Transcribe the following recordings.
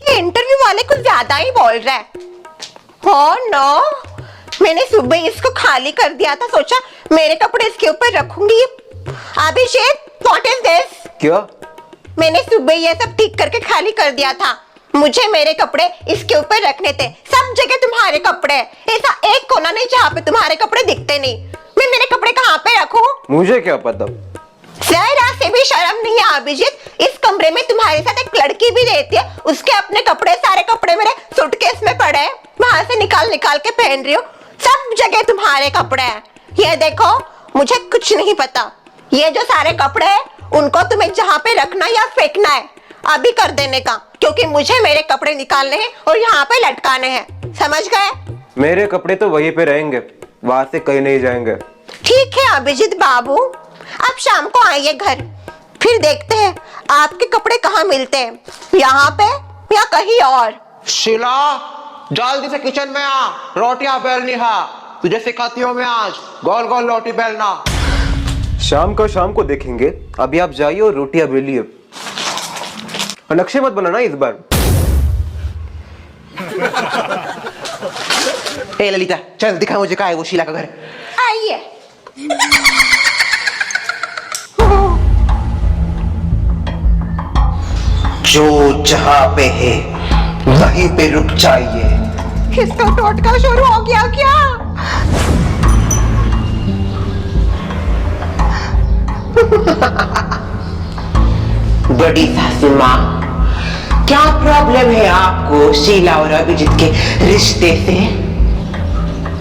ये इंटरव्यू वाले कुछ ज्यादा ही बोल रहा है। हो नो, मैंने सुबह इसको खाली कर दिया था, सोचा मेरे कपड़े इसके ऊपर रखूंगी। अभिषेक, व्हाट इज दिस? क्या? मैंने सुबह ये सब ठीक करके खाली कर दिया था। मुझे मेरे कपड़े इसके ऊपर रखने थे। सब जगह तुम्हारे कपड़े, ऐसा एक कोना नहीं जहाँ पे तुम्हारे कपड़े दिखते नहीं। मैं मेरे कपड़े कहाँ पे रखूं? मुझे क्या पता। जरा से भी शर्म नहीं है अभिजीत। इस कमरे में तुम्हारे साथ एक लड़की भी रहती है, उसके अपने कपड़े, सारे कपड़े मेरे सूटकेस में पड़े हैं, वहां से निकाल निकाल के पहन रही हो। सब जगह तुम्हारे कपड़े हैं। ये देखो, मुझे कुछ नहीं पता। ये जो सारे कपड़े हैं, उनको तुम्हें जहाँ पे रखना या फेंकना है अभी कर देने का, क्योंकि मुझे मेरे कपड़े निकालने हैं और यहाँ पे लटकाने हैं। समझ गए? मेरे कपड़े तो वहीं पे रहेंगे, वहां से कहीं नहीं जाएंगे। ठीक है अभिजीत बाबू, आप शाम को आइए घर, फिर देखते हैं आपके कपड़े कहाँ मिलते हैं, यहाँ पे या कहीं और। शीला, जल्दी से किचन में आ, रोटियां बेलनी है। तुझे सिखाती हूँ मैं आज गोल गोल रोटी बेलना। शाम को देखेंगे, अभी आप जाइए और रोटियां बेलिए। नक्शे मत बनाना इस बार। ए ललिता, चल दिखा मुझे कहाँ है वो शीला का घर। आइए। जो जहाँ पे है वहीं पे रुक जाइए। इसका टोटका शुरू हो गया क्या? बड़ी सासू माँ, क्या प्रॉब्लम है आपको शीला और अभिजीत के रिश्ते से?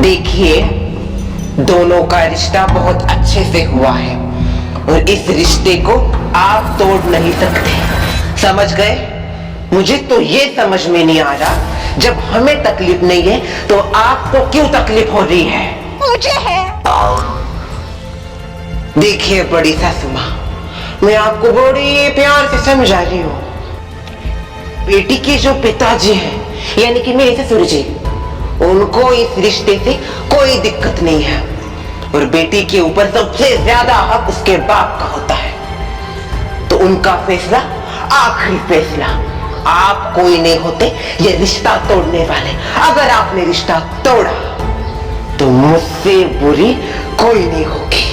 देखिए, दोनों का रिश्ता बहुत अच्छे से हुआ है और इस रिश्ते को आप तोड़ नहीं सकते। समझ गए? मुझे तो ये समझ में नहीं आ रहा, जब हमें तकलीफ नहीं है तो आपको क्यों तकलीफ हो रही है? मुझे है। देखिए बड़ी सासू माँ, मैं आपको बड़ी प्यार से समझा रही हूँ। बेटी के जो पिताजी हैं, यानी कि मेरे ससुर जी, उनको इस रिश्ते से कोई दिक्कत नहीं है और बेटी के ऊपर सबसे ज्यादा हक उसके बाप का होता है। तो उनका फैसला आखिरी फैसला। आप कोई नहीं होते ये रिश्ता तोड़ने वाले। अगर आपने रिश्ता तोड़ा तो मुझसे बुरी कोई नहीं होगी।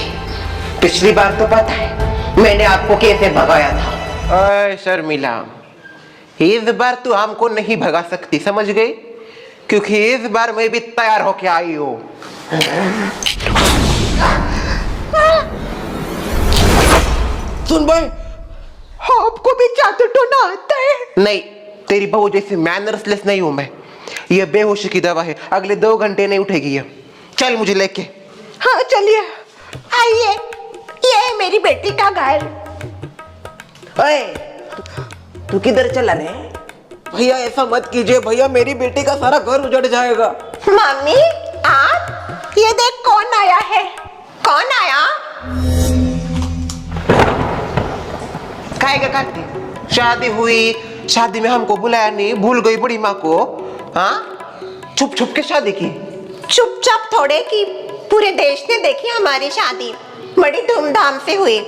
पिछली बार तो पता है मैंने आपको कैसे भगाया था। अरे शर्मिला, इस बार तू हमको नहीं भगा सकती, समझ गई? क्योंकि इस बार मैं भी तैयार होके आई हूँ। सुन भाई, आपको भी जादू टोना आता है? नहीं, तेरी बहू जैसी मैनर्सलेस नहीं हूं मैं। ये बेहोशी की दवा है, अगले 2 घंटे नहीं उठेगी ये। चल मुझे लेके। हाँ चलिए, आइए। ये है मेरी बेटी का घर। ओए, तू किधर चला रे? भैया ऐसा मत कीजिए भैया, मेरी बेटी का सारा घर उजड़ जाएगा। मम्मी, आप ये देख कौन आया है। कौन आया? खाएगा खाती, शादी हुई, शादी में हमको बुलाया नहीं, भूल गई बड़ी माँ को। हाँ, छुप छुप के शादी की। चुपचाप थोड़े की, पूरे देश ने देखी हमारी शादी, बड़ी धूमधाम से हुई।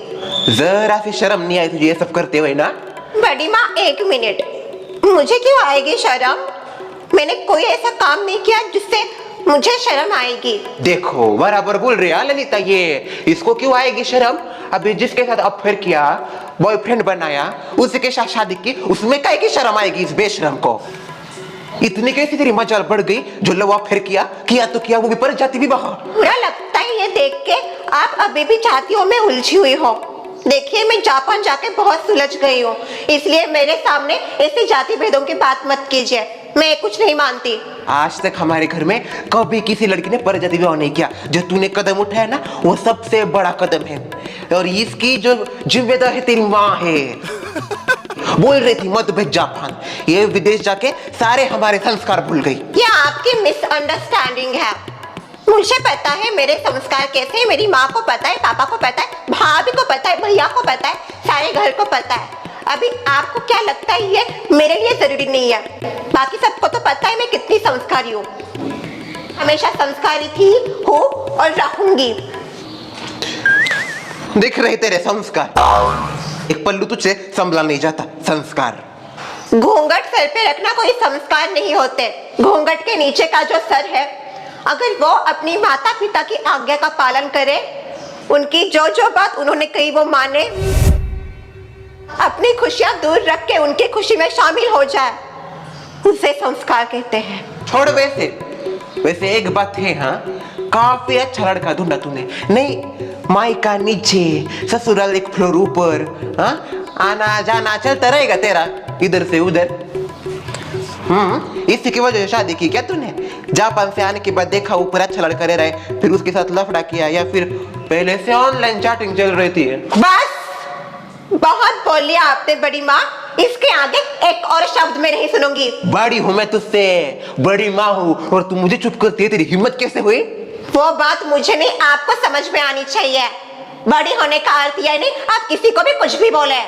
जरा सी शर्म नहीं आई तुझे ये सब करते हुए ना? बड़ी माँ, 1 मिनट, मुझे क्यों आएगी शर्म? मैंने कोई ऐसा काम नहीं किया जिससे मुझे शर्म आएगी। देखो बराबर बोल रही है ललिता, ये इसको क्यों आएगी शर्म? अभी जिसके साथ अफेयर किया, बॉयफ्रेंड बनाया, उसके साथ शादी की, उसमें काहे की शर्म आएगी इस बेशरम को? इतनी कैसी तेरी मजाल बढ़ गई, जो लव अफेयर किया तो किया, वो भी पर जाती विवाह। बुरा लगता है ये देख के, आप अभी भी जातियों में उलझी हुई हो। देखिए, मैं जापान जाके बहुत सुलझ गई हूँ, इसलिए मेरे सामने ऐसी जाति भेदों की बात मत कीजिए। मैं कुछ नहीं मानती। आज तक हमारे घर में कभी किसी लड़की ने परजाती विवाह नहीं किया। जो तूने कदम उठाया ना, वो सबसे बड़ा कदम है और इसकी जो जिम्मेदार है तेरी माँ है। बोल रही थी मत भेज जापान, ये विदेश जाके सारे हमारे संस्कार भूल गई। ये आपकी मिसअंडरस्टैंडिंग है। मुझे पता है मेरे संस्कार कैसे हैं, मेरी माँ को पता है, पापा को पता है, भाभी को पता है, भैया को पता है, सारे घर को पता है। अभी आपको क्या लगता है ये मेरे लिए जरूरी नहीं है? बाकी सबको तो पता है मैं कितनी संस्कारी हूँ। हमेशा संस्कारी थी, हूँ और रहूंगी। दिख रहे तेरे संस्कार, एक पल्लू तुझसे संभला नहीं जाता। संस्कार घूंघट सर पे रखना कोई संस्कार नहीं होते। घूंघट के नीचे का जो सर है, अगर वो अपनी माता पिता की आज्ञा का पालन करे, उनकी जो जो बात उन्होंने कही वो माने, अपनी खुशियां दूर रख के उनकी खुशी में शामिल हो जाए, उसे संस्कार कहते हैं। छोड़, वैसे एक बात है, हाँ, काफी अच्छा लड़का ढूंढा तूने। नहीं, मायका नीचे, ससुराल एक फ्लोर ऊपर, हाँ, आना जाना चलता रहेगा तेरा इधर से उधर। इसी की वजह से शादी की क्या तूने? जापान से आने के बाद देखा ऊपर अच्छा लड़का रह रहा है, फिर उसके साथ लफड़ा किया, या फिर पहले से ऑनलाइन चैटिंग चल रही थी? बस, बहुत बोल लिया आपने बड़ी माँ, इसके आगे एक और शब्द मैं नहीं सुनूंगी। बड़ी हूं मैं तुझसे, बड़ी माँ हूँ, और तू मुझे चुप करती है, तेरी हिम्मत कैसे हुई? वो बात मुझे नहीं, आपको समझ में आनी चाहिए। बड़ी होने का अर्थ यह नहीं आप किसी को भी कुछ भी बोले।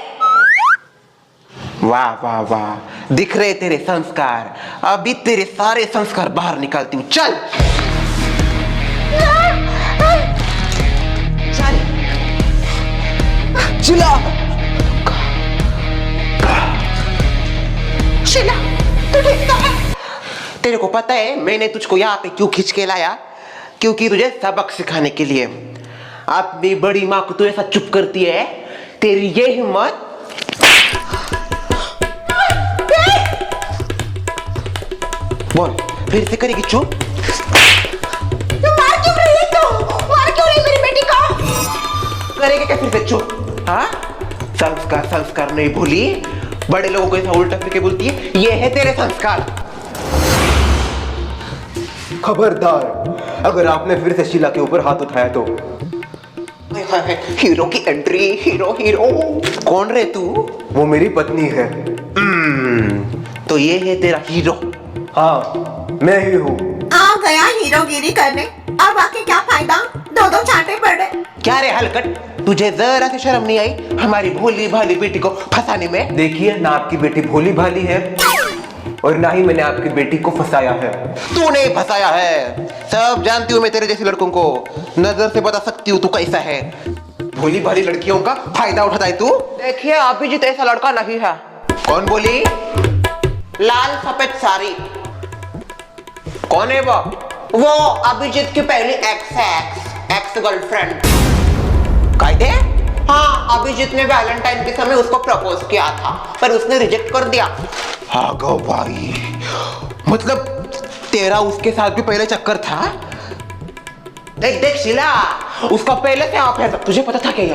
वाह वाह वाह, दिख रहे तेरे संस्कार। अभी तेरे सारे संस्कार बाहर निकालती हूँ। चल चल चिल्ला। शीला, तू ठीक तो है? तेरे को पता है मैंने तुझको यहाँ पे क्यों खींच के लाया? क्योंकि तुझे सबक सिखाने के लिए। अपनी बड़ी माँ को तू ऐसा चुप करती है, तेरी ये हिम्मत। बोल, फिर से करेगी चुप? तू मार क्यों रही है? तू मार क्यों रही है मेरी बेटी को? करेगी क्या फिर से चुप? हाँ, संस्कार संस्कार नहीं भूली, बड़े लोगों को ऐसा उल्टा फिर के बोलती है, ये है तेरे संस्कार। खबरदार, अगर आपने फिर से शीला के ऊपर हाथ उठाया तो। हीरो की एंट्री। हीरो हीरो कौन रे तू? वो मेरी पत्नी है। तो ये है तेरा हीरो? हाँ, मैं ही हूँ। आ गया हीरोगिरी करने, अब आके क्या फायदा? दो दो चांटे पड़े। क्या रे हलकट, तुझे जरा सी शर्म नहीं आई हमारी भोली भाली बेटी को फंसाने में? देखिए ना, आपकी बेटी भोली भाली है और ना ही मैंने आपकी बेटी को फंसाया है। तूने फंसाया है, सब जानती हूँ मैं तेरे जैसे लड़कों को, नजर से बता सकती हूँ तू कैसा है। भोली भाली लड़कियों का फायदा उठाता है तू। देखिए अभिजीत ऐसा लड़का नहीं है। कौन बोली? लाल सफेद साड़ी। कौन है वो? वो अभिजीत की पहली एक्स गर्लफ्रेंड। कहते? हाँ, अभिजीत ने वैलेंटाइन के समय उसको प्रपोज किया था, पर उसने रिजेक्ट कर दिया। हाँ गो भाई, मतलब तेरा उसके साथ भी पहले चक्कर था? देख देख शीला, उसका पहले से अफेयर था। तुझे पता था क्या ये?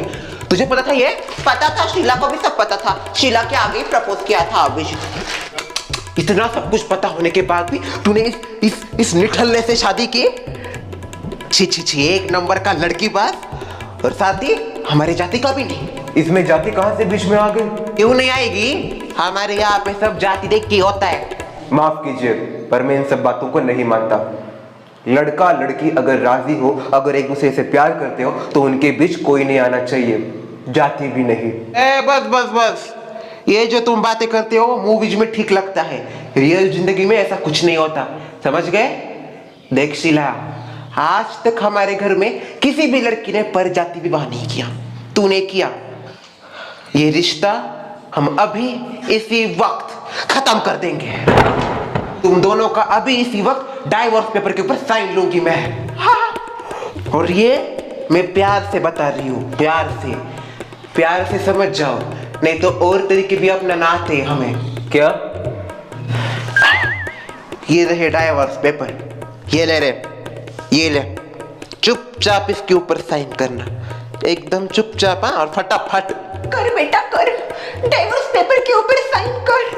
तुझे पता था ये? पता था, शीला को भी सब पता था। शीला के आगे ही प्रपोज किया था अभिजीत ने। इतना सब कुछ पता होने के बाद भी तूने इस निठल्ले से शादी की? छी छी छी, एक नंबर का लड़की बात, और साथ ही हमारे जाति का भी नहीं। इसमें जाति कहाँ से बीच में आ गई? क्यों नहीं आएगी? हमारे यहाँ पे सब जाति देख के होता है। माफ कीजिए, पर मैं इन सब बातों को नहीं मानता। लड़का लड़की अगर राजी हो, अगर एक दूसरे से प्यार करते हो, तो उनके बीच कोई नहीं आना चाहिए, जाति भी नहीं। बस बस बस, ये जो तुम बातें करते हो मूवीज में ठीक लगता है, रियल जिंदगी में ऐसा कुछ नहीं होता, समझ गए? देख शीला, आज तक हमारे घर में किसी भी लड़की ने परजाति विवाह नहीं किया, तूने किया। ये रिश्ता हम अभी इसी वक्त खत्म कर देंगे। तुम दोनों का अभी इसी वक्त डाइवोर्स पेपर के ऊपर साइन लूंगी मैं। हाँ। और ये मैं प्यार से बता रही हूँ, प्यार से समझ जाओ, नहीं तो और तरीके भी अपना नाते हमें। क्या? ये रहे डाइवोर्स पेपर, ये ले रे, ये ले, चुपचाप इसके ऊपर साइन करना, एकदम चुपचाप। हाँ, और फटाफट कर बेटा कर, डाइवोर्स पेपर के ऊपर साइन कर।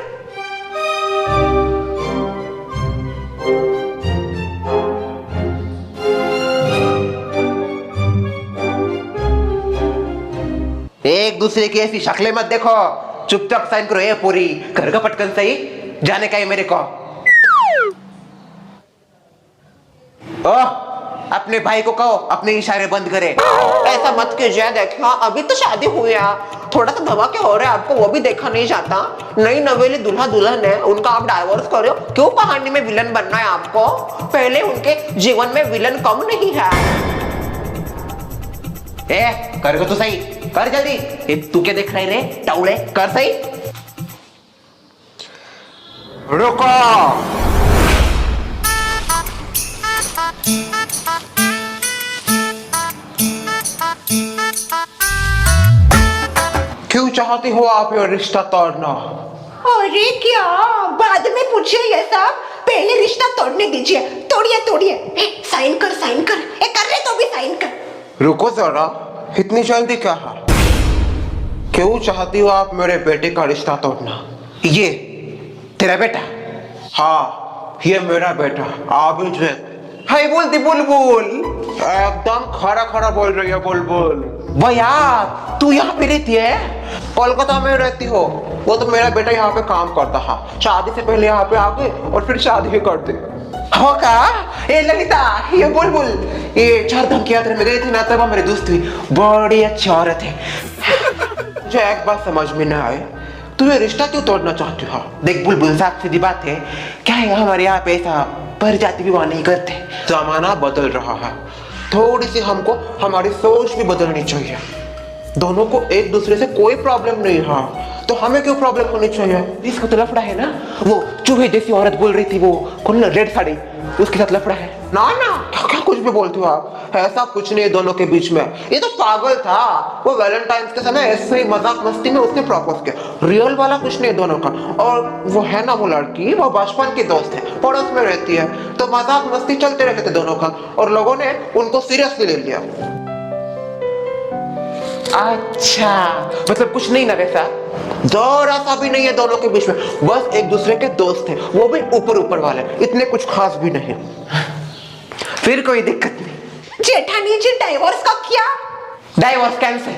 एक दूसरे की ऐसी शक्लें मत देखो, चुपचाप साइन करो। ये पूरी घर का पटकन सही, जाने का है मेरे को। अपने भाई को कहो अपने इशारे बंद करे। ऐसा मत कीजिए, देखिए अभी तो शादी हुई है, थोड़ा सा धमाके हो रहे हैं आपको, वो भी देखा नहीं जाता। नई नवेली दूल्हा दुल्हन है, उनका आप डाइवोर्स करो, क्यों कहानी में विलन बनना है आपको? पहले उनके जीवन में विलन कम नहीं है। कर तो सही, कर जल्दी। तू क्या देख रही रे टाउले, कर सही। रुको। क्यों चाहती हो आप ये रिश्ता तोड़ना? अरे क्या बाद में पूछिए ये सब, पहले रिश्ता तोड़ने दीजिए। तोड़िए तोड़िए, साइन कर साइन कर, कर रहे तो भी साइन कर। रुको जरा, इतनी जल्दी क्या है? क्यों चाहती हो आप मेरे बेटे का रिश्ता तोड़ना? ये तेरा बेटा? हाँ, ये मेरा बेटा आबिद है। हाय बोलती बुलबुल, एकदम खड़ा खड़ा बोल रही है बुलबुल। भैया तू यहाँ पे रहती है? कोलकाता में रहती हो? वो तो मेरा बेटा यहाँ पे काम करता है, शादी से पहले यहाँ पे आ गए और फिर शादी भी कर दे। हो का? ये ललिता, ये बुलबुल, ये चार धमकियां में गई थी ना, तब मेरी दोस्त हुई। बड़ी अच्छी औरत है। मुझे एक बात समझ में ना आए, तू ये रिश्ता क्यों तोड़ना चाहती हो? देख बुलबुल, साफ सीधी बात है, क्या है हमारे यहाँ पे ऐसा परजाती विवाह नहीं करते। जमाना बदल रहा है, थोड़ी सी हमको हमारी सोच भी बदलनी चाहिए। दोनों को एक दूसरे से कोई प्रॉब्लम नहीं है, तो हमें क्यों प्रॉब्लम होनी चाहिए? इसका तो लफड़ा है ना, वो चूहे जैसी औरत बोल रही थी, वो कौन, रेड साड़ी, उसके साथ लफड़ा है ना। ना क्या क्या कुछ भी बोलती हो आप, ऐसा कुछ नहीं है दोनों के बीच में। ये तो पागल था, वो वैलेंटाइंस के समय ऐसे ही मजाक मस्ती में उसने प्रपोज किया। रियल वाला कुछ नहीं है दोनों का। और वो है ना वो लड़की, वो बचपन की दोस्त है, पड़ोस में रहती है, तो मजाक मस्ती चलते रहते थे दोनों का, और लोगों ने उनको सीरियसली ले लिया। अच्छा, मतलब कुछ नहीं ना वैसा? जरा सा भी नहीं है दोनों के बीच में, बस एक दूसरे के दोस्त हैं, वो भी ऊपर ऊपर वाले, इतने कुछ खास भी नहीं। फिर कोई दिक्कत नहीं। जेठानी जी डाइवोर्स का क्या? Divorce cancel.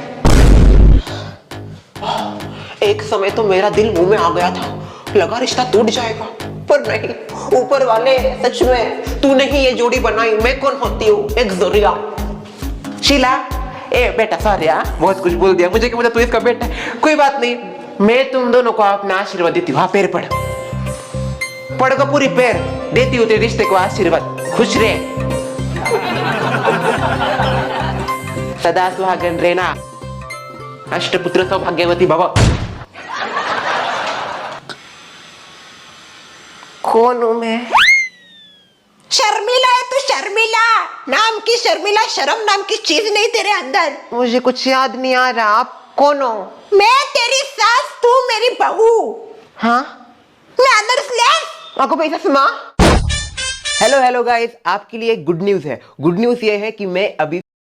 एक समय तो मेरा दिल मुंह में आ गया था, लगा रिश्ता टूट जाएगा, पर नहीं, ऊपर वाले सच में तूने ही ये जोड़ी बनाई, मैं कौन होती हूँ, एक जरिया। शीला, ए बेटा सॉरी, बहुत कुछ बोल दिया मुझे कि मुझे तू इसका बेटा है। कोई बात नहीं, मैं तुम दोनों को अपना आशीर्वाद देती हूँ। पैर पड़ पड़ को पूरी पैर देती हूँ तेरे रिश्ते को आशीर्वाद। खुश रहे, सदा सुहागन रहना, अष्टपुत्र सौभाग्यवती भव। कौन हूं मैं? शर्मिला है तू, शर्मिला नाम की शर्मिला, शर्म नाम की चीज नहीं तेरे अंदर। मुझे कुछ याद नहीं आ रहा, आप कौन हो? मैं तेरी सास, तू मेरी बहू। हाँ, मैं अंदर आपको पैसा सुना। हेलो हेलो गाइस, आपके लिए गुड न्यूज है। गुड न्यूज ये है कि मैं अभी